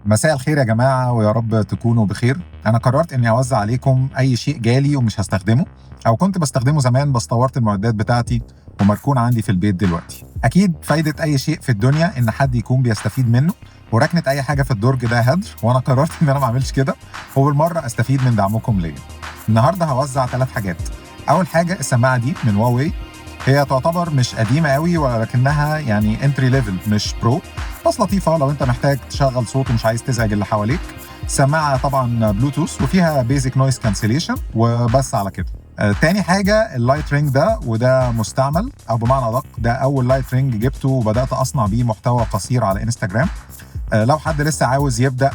مساء الخير يا جماعة، ويا رب تكونوا بخير. أنا قررت إني أوزع عليكم أي شيء جالي ومش هستخدمه، أو كنت بستخدمه زمان بس طورت المعدات بتاعتي ومركون عندي في البيت دلوقتي. أكيد فايدة أي شيء في الدنيا إن حد يكون بيستفيد منه، وركنة أي حاجة في الدرج ده هدر، وأنا قررت إن أنا ما أعملش كده وبالمرة أستفيد من دعمكم ليا. النهاردة هوزع 3 حاجات. أول حاجة السماعة دي من هواوي، هي تعتبر مش قديمة قوي ولكنها يعني انتري ليفل مش برو، بس لطيفة لو انت محتاج تشغل صوت ومش عايز تزعج اللي حواليك. سماعة طبعا بلوتوث وفيها بيزك نويز كانسليشن وبس على كده. تاني حاجة اللايت رينج ده، وده مستعمل او بمعنى ادق ده اول لايت رينج جبته وبدأت اصنع بيه محتوى قصير على انستجرام. لو حد لسه عاوز يبدأ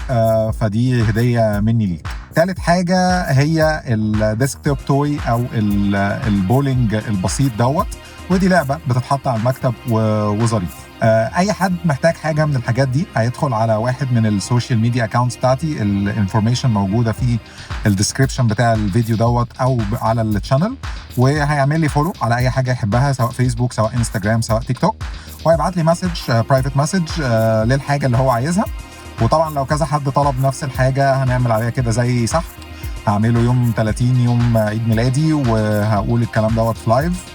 فدي هدية مني ليك. ثالث حاجة هي الديسكتوب توي او البولينج البسيط دوت، ودي لعبة بتتحط على المكتب وظريف. اي حد محتاج حاجة من الحاجات دي هيدخل على واحد من السوشيال ميديا اكاونتس بتاعتي، الانفورميشن موجودة في الديسكريبشن بتاع الفيديو دوت او على التشانل، وهيعمل لي فولو على اي حاجة يحبها، سواء فيسبوك سواء انستجرام سواء تيك توك، وهيبعت لي مسج برايفت مسج للحاجة اللي هو عايزها. وطبعا لو كذا حد طلب نفس الحاجة هنعمل عليها كده زي سحب، هعمله يوم 30 يوم عيد ميلادي، وهقول الكلام دوت في لايف.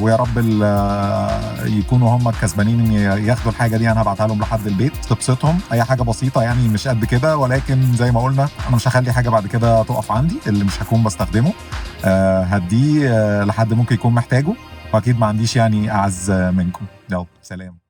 ويا رب يكونوا هم الكسبانين ان ياخدوا الحاجه دي. انا هبعتها لهم لحد البيت تبسطهم، اي حاجه بسيطه يعني مش قد كده، ولكن زي ما قلنا انا مش هخلي حاجه بعد كده تقف عندي اللي مش هكون بستخدمه. هديه لحد ممكن يكون محتاجه، واكيد ما عنديش يعني اعز منكم. يلا سلام.